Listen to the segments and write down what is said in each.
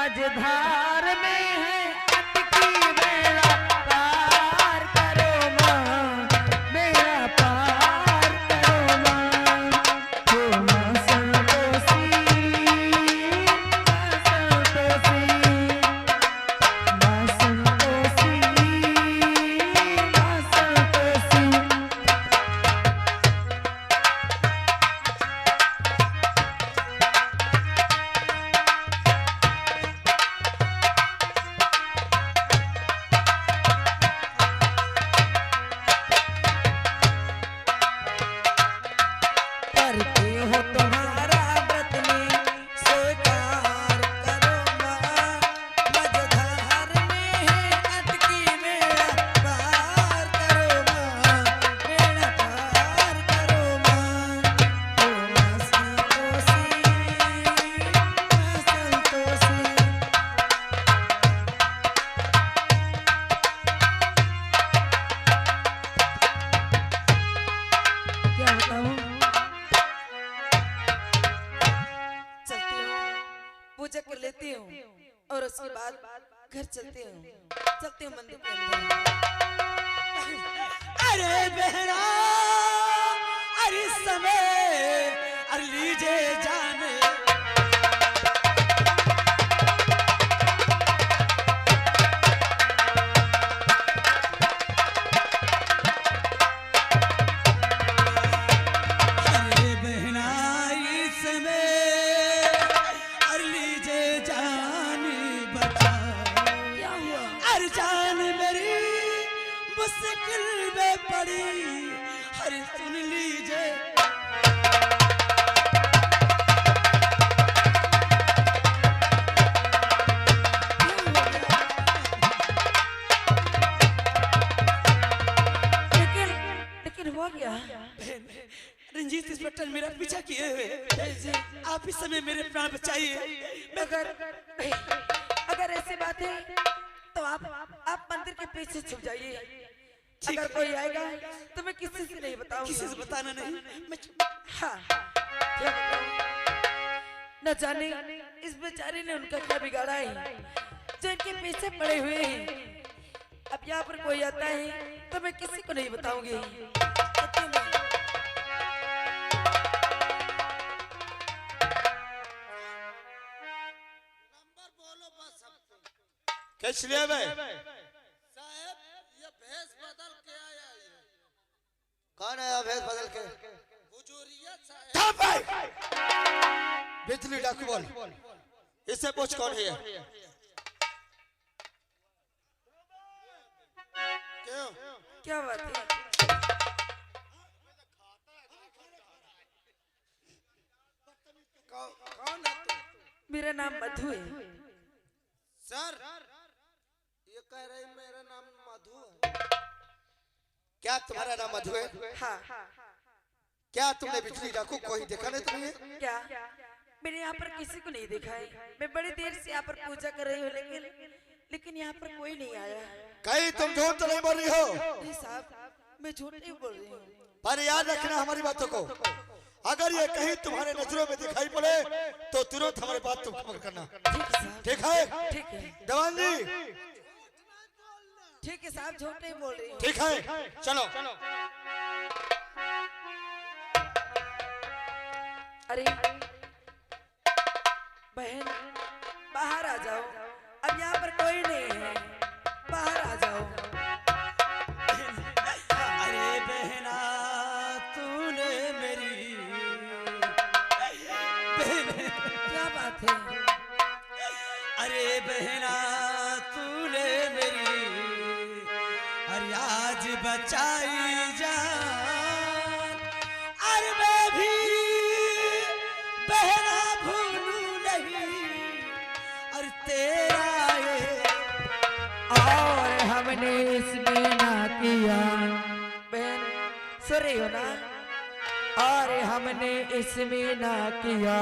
मझधार में है अटकी बेड़ा पार करो माँ, बेड़ा पार करो माँ। हो माँ संतोषी, माँ संतोषी, माँ संतोषी, माँ संतोषी। करते हो तुम्हारा व्रत में स्वीकार करो माँ, मझधार में है अटकी बेड़ा पार करो माँ, बेड़ा पार करो माँ। ओ माँ संतोषी, माँ संतोषी। क्या बताऊं? चलती हूँ, पूजा कर लेती हूँ और उसके बाद घर चलती हूँ मंदिर के अंदर। अरे बहना, अरे समय, अरे लीजे जाने। अरे बहना, इस समय, अरे लीजे जाने बचा। क्या हुआ? अरे जान मेरी मुश्किल में पड़ी, अरे सुन लीजिए। लेकिन लेकिन हुआ क्या? रंजीत इंस्पेक्टर मेरा पीछा किए हुए, आप इस समय मेरे प्राण बचाइए। अगर अगर ऐसी बात है तो आप मंदिर के पीछे छुप जाइए। अगर कोई आएगा तो मैं किसी से नहीं बताऊंगा। किसी से बताना नहीं। मैं हाँ, क्या बताऊं? न जाने इस बेचारे ने उनका क्या बिगाड़ा है जो इनके पीछे पड़े हुए हैं। अब यहाँ पर कोई आता है तो मैं किसी को नहीं बताऊंगी। सत्य में। कैसे लिया भाई? साहब ये भेष बदल के आया है। कौन आया भेष बदल के? हुजूरियत साहब। बिजली डाकू बोल, इससे पूछ कौन है? क्यों? क्या बात है? कौन है तू? मेरा नाम मधु है। सर ये कह रही मेरा नाम मधु है। क्या तुम्हारा नाम मधु है? हाँ, क्या तुमने बिजली डाकू को ही देखा नहीं तुम्हें? क्या मैंने यहाँ पर किसी को नहीं देखा है। मैं बड़ी देर से यहाँ पर पूजा कर रही हूँ लेकिन यहाँ पर कोई नहीं आया। कहीं तुम झूठ तो नहीं बोल रही हो? नहीं साहब, मैं झूठ नहीं बोल रही हूँ। पर याद रखना हमारी बातों को। अगर ये कहीं तुम्हारे नजरों में दिखाई पड़े तो तुरंत हमारे बात तुम खबर करना। ठीक है साहब, ठीक है? ठीक है, जवान जी ठीक है साहब, झूठ नहीं बोल रही हूँ। ठीक है, चलो। अरे बहन, बाहर आ जाओ। अब यहाँ पर कोई नहीं है, बाहर आ जाओ। अरे बहना, तूने मेरी बहन। क्या बात है? अरे बहना, तूने मेरी अरे आज बचाई जान। अरे मैं भी बहना भूलूं नहीं, अरे तेरा ये। और हमने इसमें ना किया, बहन सुन रही हो ना? और हमने इसमें ना किया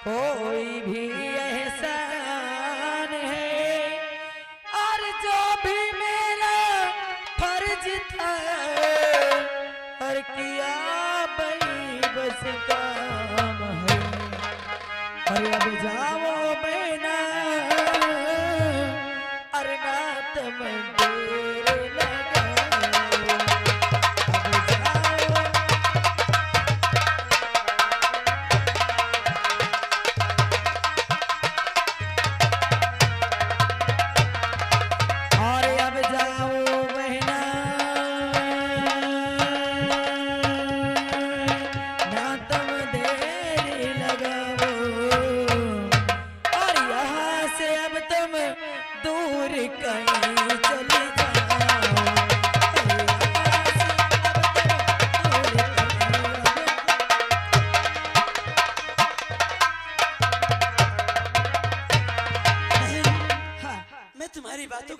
कोई भी एहसान है, और जो भी मेरा फर्ज था और किया बड़ी बस काम है। और अब जाओ बहना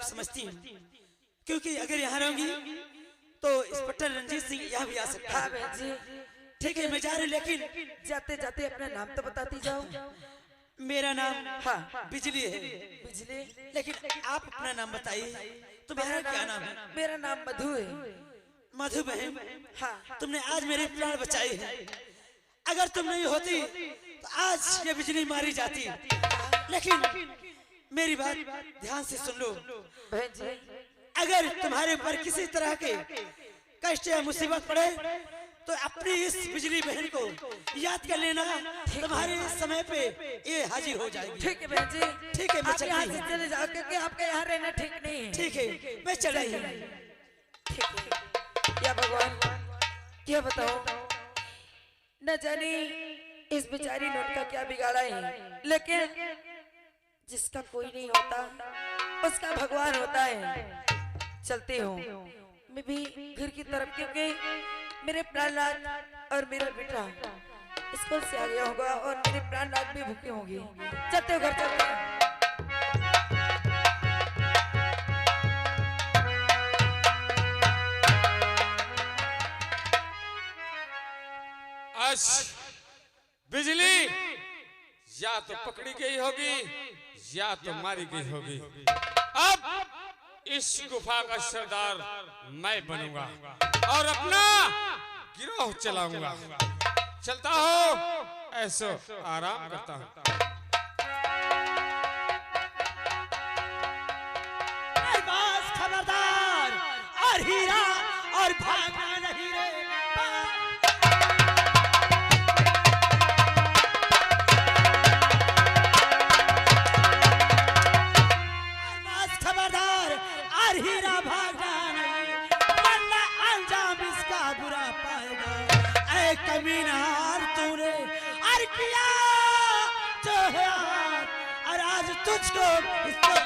बातें समझती हूँ, क्योंकि अगर यहाँ रहूंगी तो इंस्पेक्टर रंजीत सिंह यहाँ भी आ सकता हाँ है। बहन जी, ठीक है, मैं जा रही हूँ, लेकिन जाते जाते अपना नाम तो बताती जाओ। मेरा नाम हाँ बिजली है, बिजली। लेकिन आप अपना नाम बताइए, तुम्हारा क्या नाम है? मेरा नाम मधु है। मधु बहन, हाँ तुमने आज मेरे प्राण बचाए हैं। अगर तुम नहीं होती तो आज ये बिजली मारी जाती। लेकिन मेरी बात ध्यान से सुन लो, बहन जी, अगर तुम्हारे ऊपर किसी तरह के कष्ट या मुसीबत पड़े तो अपनी इस बिजली बहन को याद कर लेना, तुम्हारे समय पे ये हाजिर हो जाएगी। ठीक है बहन जी, ठीक है, मैं आप यहाँ चलती से हूँ। चले जाओ, क्योंकि आपका यहाँ रहना ठीक नहीं है। ठीक है, मैं चल रही हूँ। ठीक है। या भगवान, क्या बताओ, न जाने इस बेचारी ने उनका क्या बिगाड़ा है, लेकिन जिसका कोई नहीं होता उसका भगवान होता है। चलती हूँ मैं भी घर की तरफ, क्योंकि मेरे प्राणनाथ और मेरा बेटा स्कूल से आ गया होगा और मेरे प्राणनाथ भी भूखे होंगे। चलते हो घर, चलते हो। आज बिजली या तो पकड़ी गई होगी या तो मारी गई होगी। अब इस गुफा का सरदार मैं बनूंगा और अपना गिरोह चलाऊंगा। चलता हो, ऐसो आराम करता हूँ। बस खबरदार, और हीरा और भागना नहीं रे। बस खबरदार, और हीरा भागना नहीं, वरना अंजाम इसका बुरा पाएगा। ऐ कमीनार, तूने और किया जो है आज, और आज तुझको इसको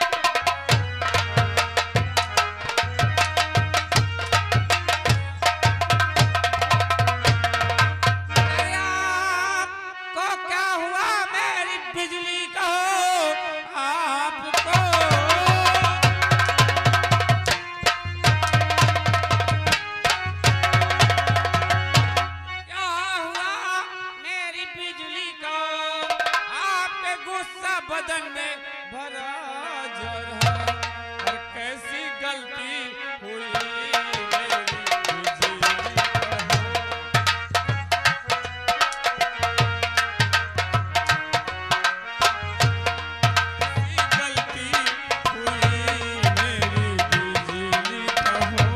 को क्या हुआ मेरी बिजली को? आपको क्या हुआ मेरी बिजली को? आपके गुस्सा बदन में भरा जर है, और कैसी गलती हुई मेरी बिजली को? गलती हुई मेरी बिजली कहो,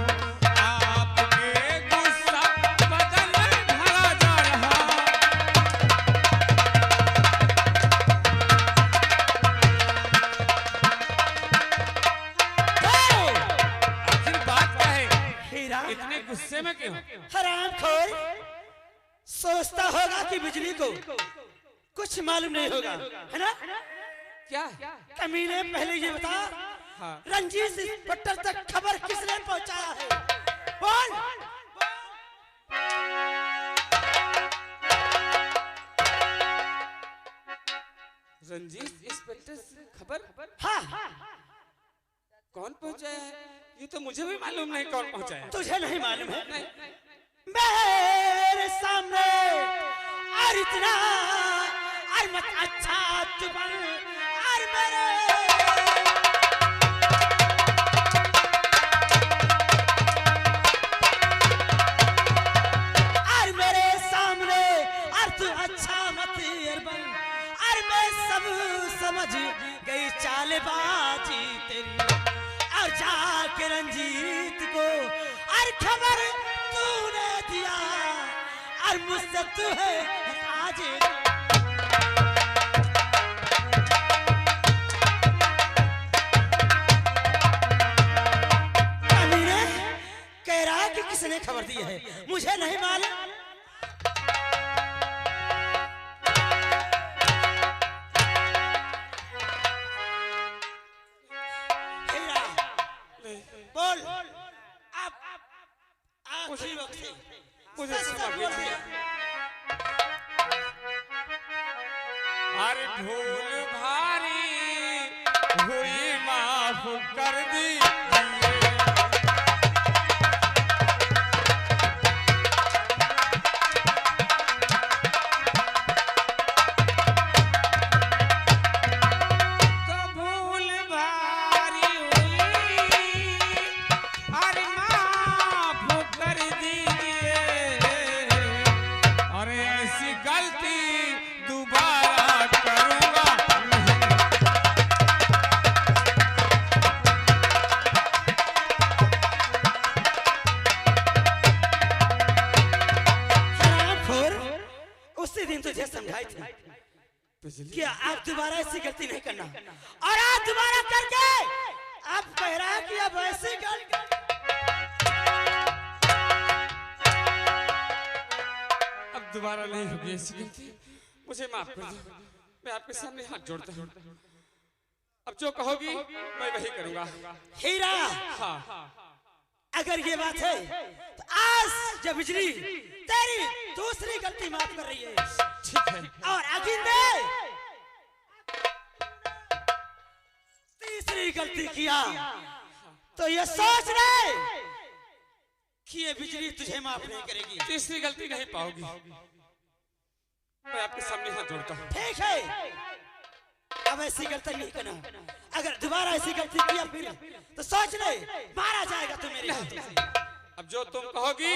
आपके गुस्सा बदन में भरा जा रहा। आखिर बात क्या है? हीरा इतने गुस्से में क्यों? हरामखोर, सोचता होगा कि बिजली को कुछ मालूम नहीं होगा, है ना? क्या? कमीने, पहले ये बता, हाँ। रंजीत इंस्पेक्टर तक खबर किसने पहुंचाया है? बोल। रंजीत इंस्पेक्टर से खबर? हाँ, कौन पहुंचाया है? ये तो मुझे भी मालूम नहीं कौन पहुंचाया है। तुझे नहीं मालूम है? नहीं। मेरे सामने और इतना और मत अच्छा तू बन, और मेरे और मेरे सामने और तू अच्छा मत बन, और मैं सब समझ गई चालबाजी तेरी, और जाके रंजीत को और खबर तूने दिया, और मुझसे तू है आज। कमीने, कह रहा कि किसने खबर दी है, मुझे नहीं मालूम। हीरा, बोल। अब आखिरी वक्त है, मुझे सच समझ बोल। नहीं। अरे भूल भारी हुई माफ माफ कर दीजिए। तो भूल भारी हुई, अरे माफ कर दीजिए, और ऐसी गलती दोबारा करूंगा नहीं। हरामखोर, उसी दिन तुझे समझाई थी बिजली कि आप दोबारा ऐसी गलती नहीं करना, और आज दोबारा करके आप कह रहा है कि अब ऐसी गलती। अब दोबारा नहीं होगी ऐसी गलती, मुझे माफ कर दो। मैं आपके सामने हाथ जोड़ता हूँ। अब जो कहोगी मैं वही करूंगा। हीरा, हाँ अगर ये बात है तो आज जब बिजली तेरी दूसरी गलती माफ कर रही है, ठीक है। और अगिंदे तीसरी गलती किया, तो ये सोच ले कि ये बिजली तुझे माफ नहीं करेगी। तीसरी गलती नहीं पाओगी। मैं आपके सामने हाथ जोड़ता हूँ। ठीक है, अब ऐसी गलती नहीं करना। अगर दोबारा ऐसी गलती किया फिर तो सोच ले मारा जाएगा तू मेरे हाथों से। अब जो तुम कहोगी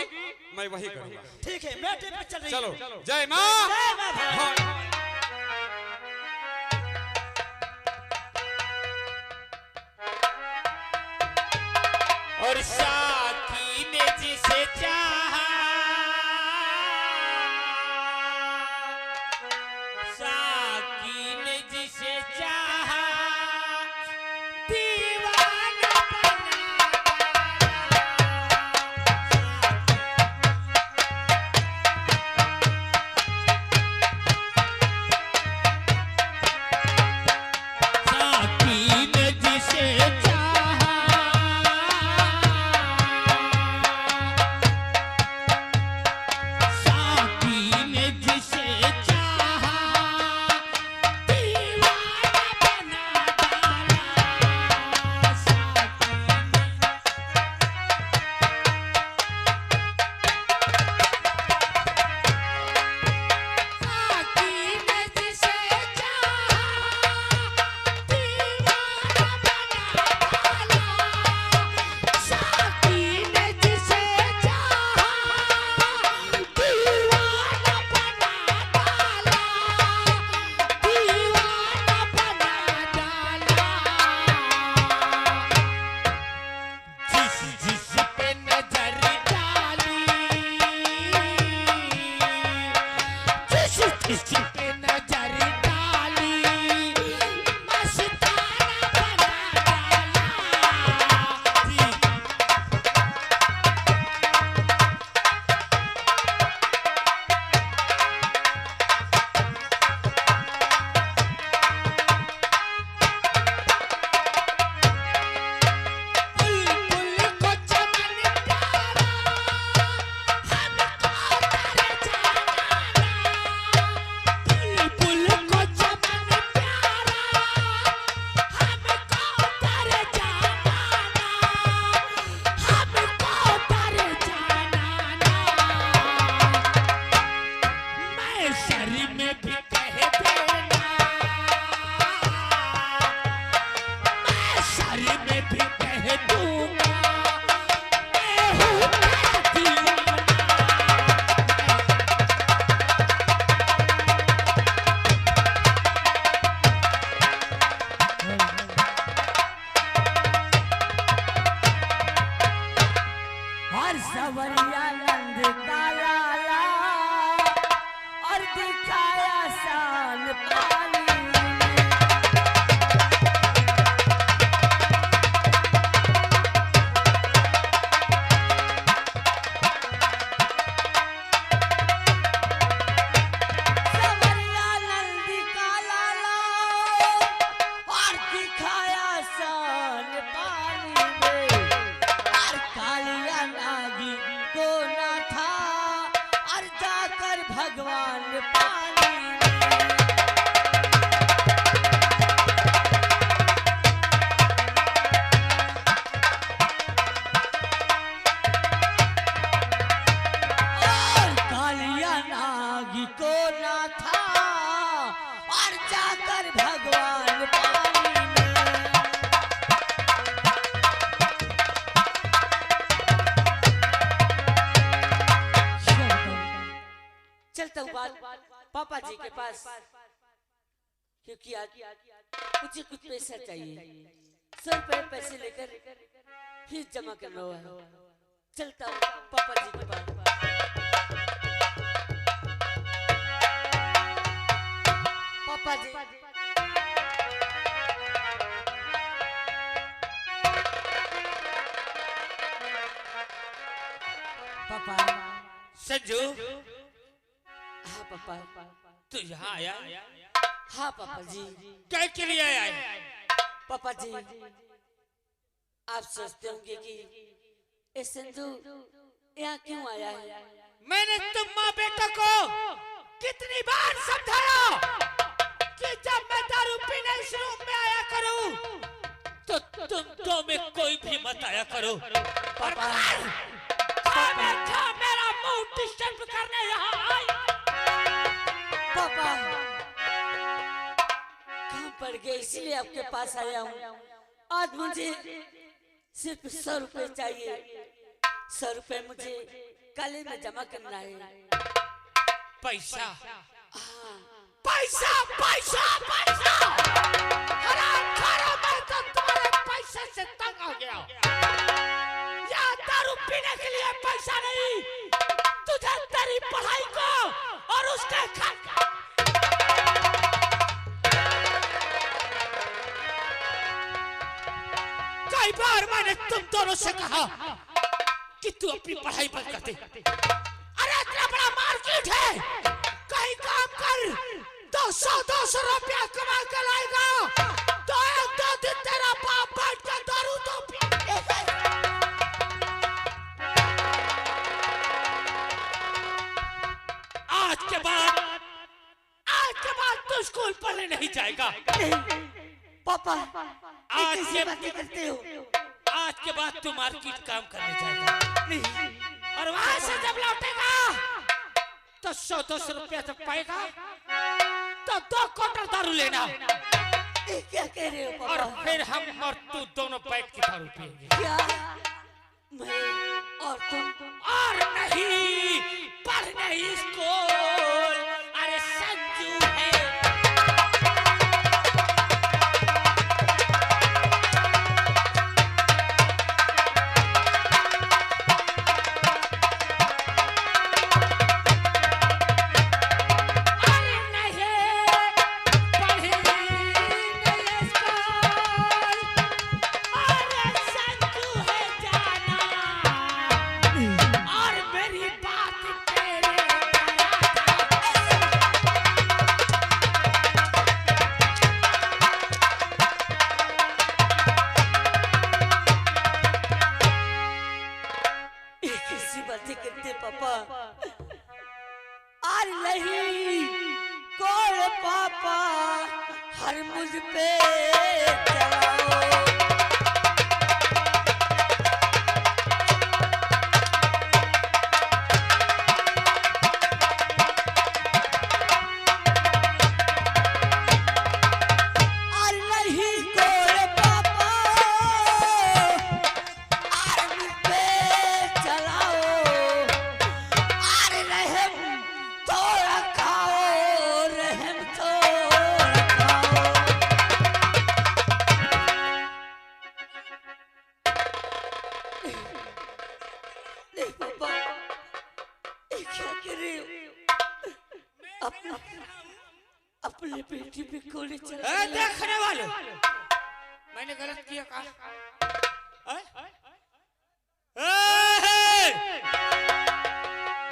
मैं वही करूंगा। ठीक है, मैं टेप पे चल रही चलो, हूँ। जय माँ। जय माँ भवानी। हाँ। और साकी ने जिसे चाहा, साकी ने जिसे चाहा, दीवाना बना साकी ने जिसे चाहा, और जाकर भगवान पानी में। चलता हूँ बात पापा जी के पास, क्योंकि आज मुझे कुछ पैसा चाहिए। 100 रुपए पैसे लेकर फिर जमा करना हुआ। चलता हूँ पापा जी के पास। पापा जी पापा। संजू, हाँ पापा। तू यहाँ आया? हाँ पापा जी। क्या के लिए आया है? पापा जी आप सोचते होंगे कि ये संजू यहाँ क्यों आया है? मैंने तुम माँ बेटा को कितनी बार समझाया कि जब मैं दारू पीने इस रूम में आया करूं तो तुम दो में कोई भी मत आया करो। पापा मेरा मुंह डिस्टर्ब करने यहाँ आई। पापा काम पड़ गया इसलिए आपके पास आया हूँ। आज मुझे सिर्फ 100 रुपए चाहिए। 100 रुपए मुझे काले में जमा करना है। पैसा हाँ पैसा पैसा पैसा, हरामखोरों, मैं तो तुम्हारे पैसे से तंग हो गया। यहाँ दारू पीने के लिए पैसा नहीं, तुझे तेरी पढ़ाई को और उसके खर्च। कई बार मैंने तुम दोनों से कहा कि तू अपनी पढ़ाई बंद कर दे। अरे इतना बड़ा मार्केट है, कहीं काम कर, 200 रुपया कमा कर लाएगा तो 1-2 दिन तेरा बाप बैठ कर दारू तो आज के बाद तू स्कूल पढ़ने नहीं जाएगा। पापा आज कैसी ये बातें करते हो? आज के बाद तू मार्केट काम करने जाएगा नहीं और वहां से जब लौटेगा तो 100-200 रुपया जब पाएगा तो 2 क्वार्टर दारू लेना ये क्या कह रहे हो और पापा? फिर हम और तू दोनों बैठ के दारू पिएंगे। क्या मैं और तुम? और नहीं पढ़ने स्कूल। अरे संजू है पापा। और नहीं कोई पापा हर मुझ पे चलाओ। अपने बेटी पे गोली चला। देखने वालों, मैंने गलत किया कहा?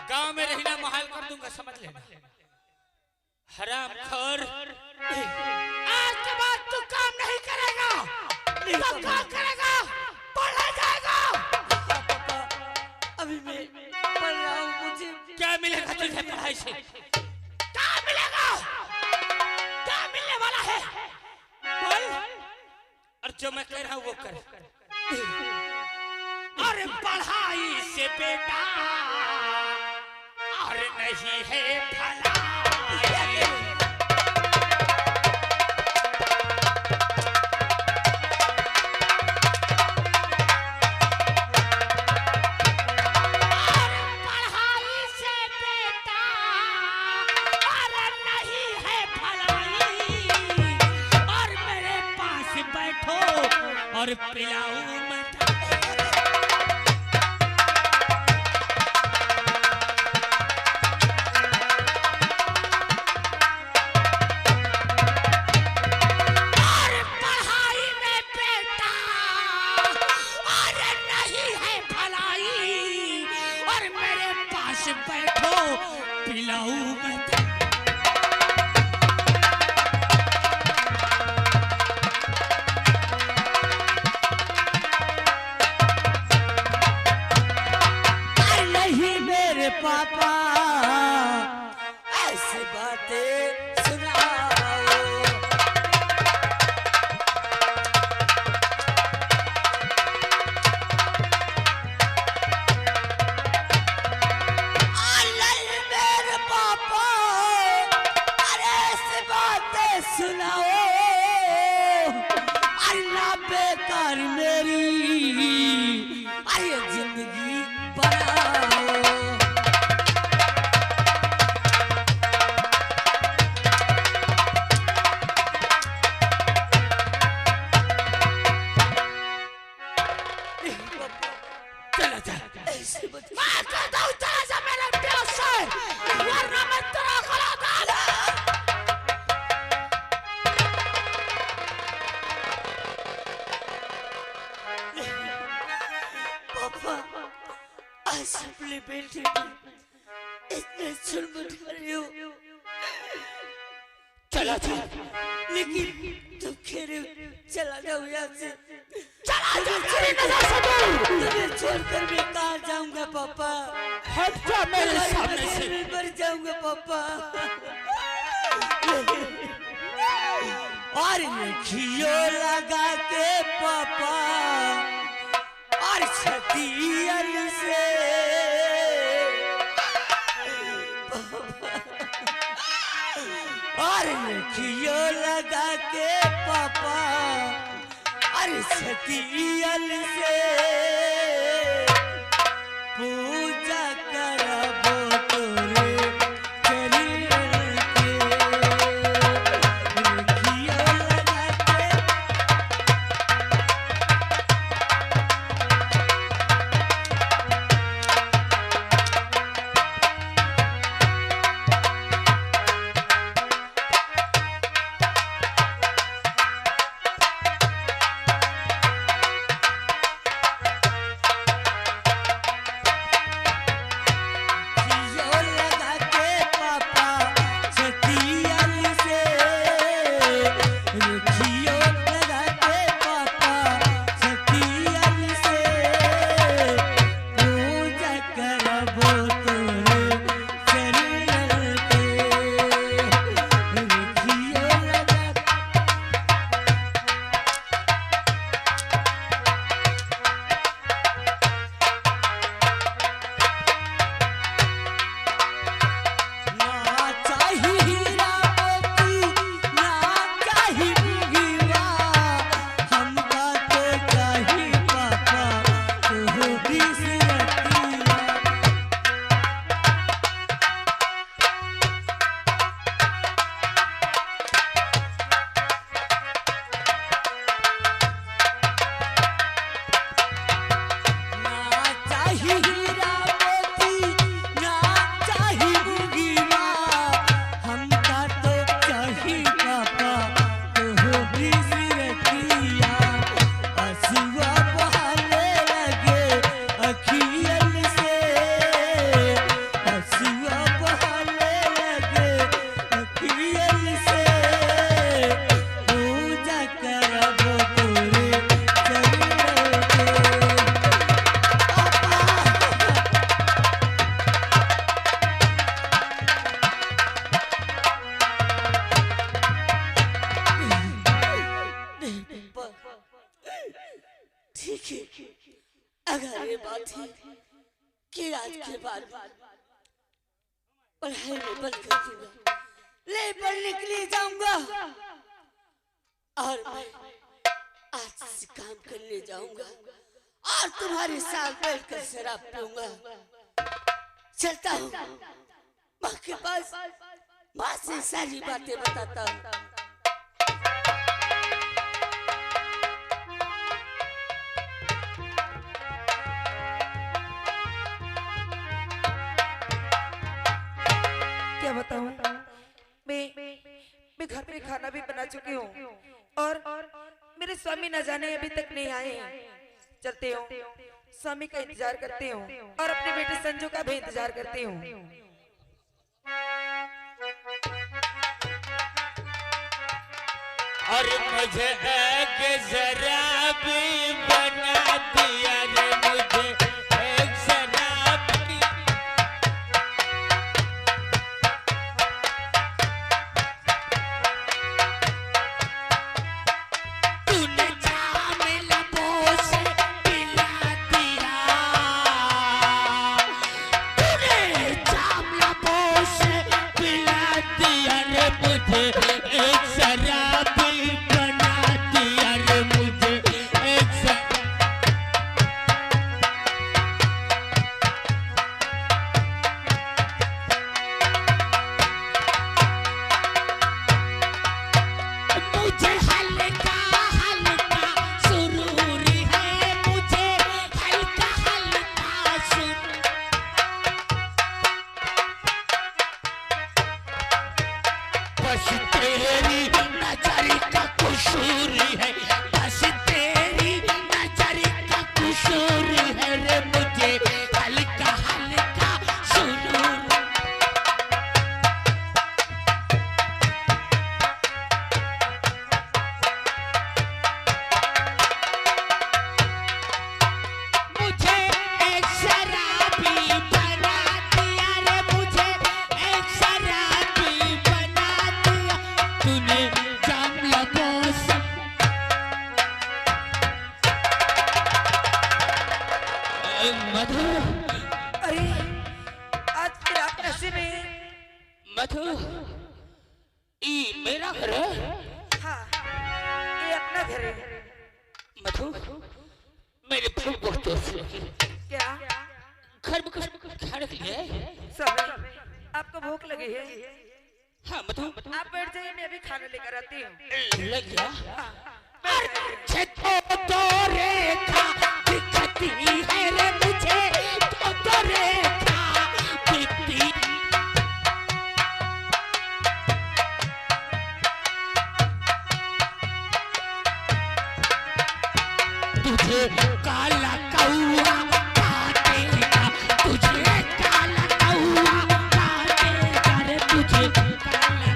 गांव में रहना महाल कर दूंगा, समझ लेना। हरामखोर, आज के बाद तू काम नहीं करेगा। तब काम करेगा, पढ़ने जाएगा। पापा अभी मैं पढ़ रहा हूँ, मुझे क्या मिलेगा तुझे पढ़ाई से? क्या मिलेगा? क्या मिलने वाला है? बोल। और जो मैं कह रहा हूँ वो कर। अरे पढ़ाई से बेटा और नहीं है भलाई। और पिलाऊं मैं और पढ़ाई में बेटा और नहीं है भलाई और मेरे पास बैठो पिलाऊं मैं पापा ऐसी बातें सुनाओ मेरे पापा अरे ऐसी बातें सुनाओ अल्लाह बेकार मेरी अरे जिंदगी बनाओ अपने बेटे इतने जुल्म ढारे हो चला जा लेकिन तुम खेरे चला जाओ यहाँ से चला जा तुम्हें छोड़कर मैं कहाँ जाऊंगा पापा हट जा मेरे सामने से मैं मर जाऊंगा पापा और लखियों लगा के पापा और छतियन से और लखियों लगा के पापा और छतियन से पूजा करबो तोरे शरीर के लखियों लगा के अगर ये बात है कि आज के बाद पढ़ाई में बंद कर दूंगा, ले पढ़ने के लिए जाऊंगा और मैं आज से काम करने जाऊंगा और तुम्हारे साथ बैठकर शराब पीऊंगा। चलता हूँ माँ के पास, माँ से सारी बातें बताता हूँ। पे खाना भी बना चुकी हूँ और मेरे स्वामी न जाने अभी तक नहीं आए हैं। चलते हूँ, स्वामी का इंतजार करती हूँ और अपने बेटे संजू का भी इंतजार करती हूँ। और मुझे एक शराब बना दिया रे, मुझे एक शराब की। तूने जाम लबों से पिला दिया, तूने जाम लबों से पिला दिया रे, मुझे एक शराब बना दिया रे, मुझे एक मुझे हल्का हल्का सुरूर है, मुझे हल्का हल्का सुरूर। बस तेरी नजर का कुसूर है, बस तेरी नजर का कुसूर है रे, मुझे हल्का हल्का सुरूर। मुझे एक शराबी बना दिया रे, मुझे एक शराबी बना दिया। तूने जाम लबों से मधु, अरे आज फिर आप नशे में? मधु, ई मेरा घर है। हाँ, ये अपना घर है। मधु, मेरे बड़े बहुत दोस्त लगी। क्या घर में कुछ खाने के लिए है? स्वामी, आपको भूख लगी है? हाँ मधु, आप बैठ जाइए, मैं अभी खाना लेकर आती हूँ। लग गया। हाँ, बैठ जाइए। छे तो रेखा दिखती है रे, मुझे तो रेखा दिखती। तुझे काला कौआ काटेगा, तुझे काला कौआ काटेगा रे, तुझे काला।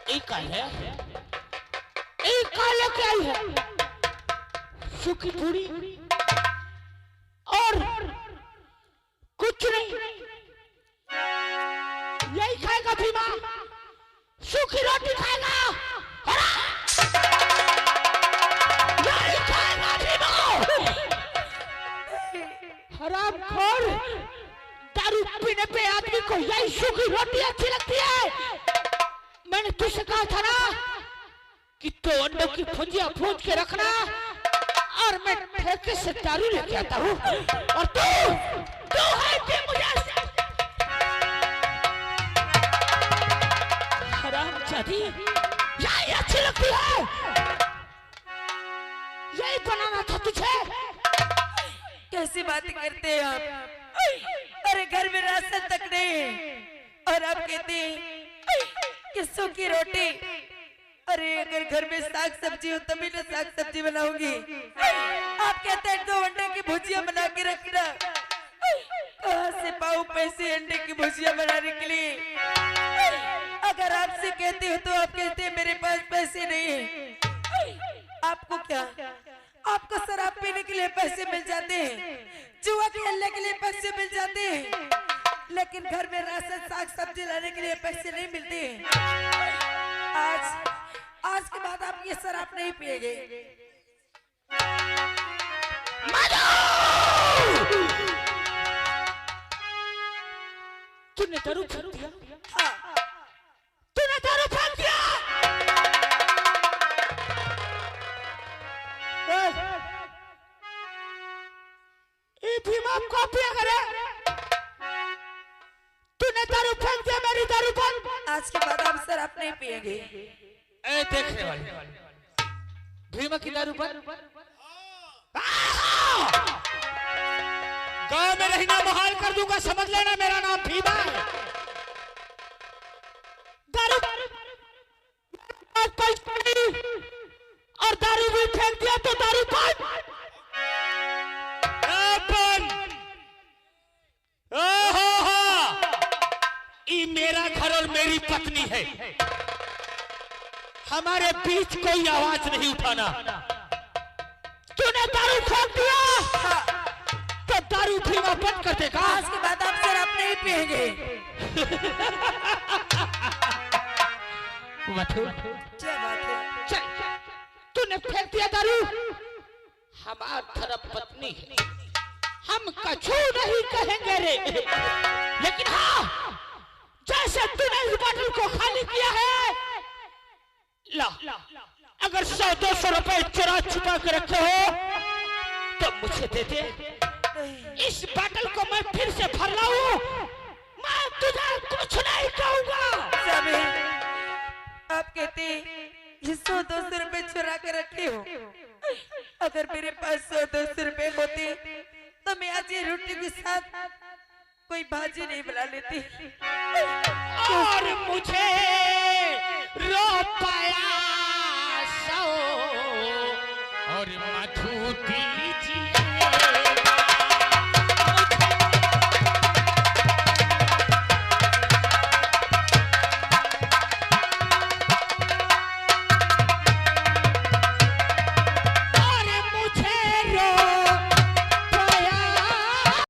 एक है, एक काला क्या है? सूखी पूरी और कुछ नहीं, यही खाएगा भीमा, सूखी रोटी खाएगा। यही खाएगा भीमा। हरामखोर, दारू पीने पे आदमी को यही सूखी रोटी अच्छी लगती है। मैंने तुझसे कहा था ना कि तो अंडों की भुजिया भूज के रखना और मैं ठेके से दारू लेके आता हूँ, और तू है कि मुझे हरामजादी, यही अच्छी लगती है, यही बनाना था तुझे। कैसी बातें करते हैं आप? अरे घर में राशन तक नहीं और आप कहते हैं कि सूखी रोटी। अरे अगर घर में साग सब्जी हो तभी ना साग सब्जी बनाऊंगी। आप कहते हैं 2 अंडे की भुजिया बना के रखना। कहाँ से पाऊं पैसे अंडे की भुजिया बनाने के लिए? अगर आपसे कहती हो तो आप कहते हैं मेरे पास पैसे नहीं है। आपको क्या, आपको शराब पीने के लिए पैसे मिल जाते हैं, जुआ खेलने के लिए पैसे मिल जाते हैं, लेकिन घर में राशन साग सब्जी लाने के लिए पैसे नहीं मिलते हैं। आज के बाद आप ये शराब नहीं पिएंगे। तूने दारू फेंक दिया? हाँ, तूने दारू फेंक दिया? ये भीमा कॉपी करे, तूने दारू फेंक दिया मेरी दारू पर। आज के बाद आप शराब नहीं पिएंगे। ए देखने वाले, भीमा की दारू पर गांव में रहना मुहाल कर दूंगा, समझ लेना मेरा नाम भीमा है। दारू और दारू भी फेंक दिया तो दारू कौन? ये मेरा घर और मेरी पत्नी है, हमारे बीच कोई आवाज नहीं उठाना। तूने दारू फेंक दिया तो दारू पीना बंद कर देगा। आज के बाद आप शराब नहीं पिएंगे। मधु, क्या बात है? चल, तूने फेंक दिया दारू, हमार धर्म पत्नी है, हम कछु नहीं कहेंगे रे। लेकिन हाँ, जैसे तूने इस बोतल को खाली किया है, ला, अगर 100-200 रुपए चुरा छुपा के रखे हो तो मुझे दे दे। इस बोतल को मैं फिर से भर लाऊं, मैं तुझे कुछ नहीं कहूंगा। स्वामी, आप कहते ये 100-200 रुपए चुरा के रखे हो। अगर मेरे पास 100-200 रुपए होते तो मैं आज ये रोटी के साथ कोई भाजी नहीं बना लेती। और मुझे रुपया 100 और मधु दी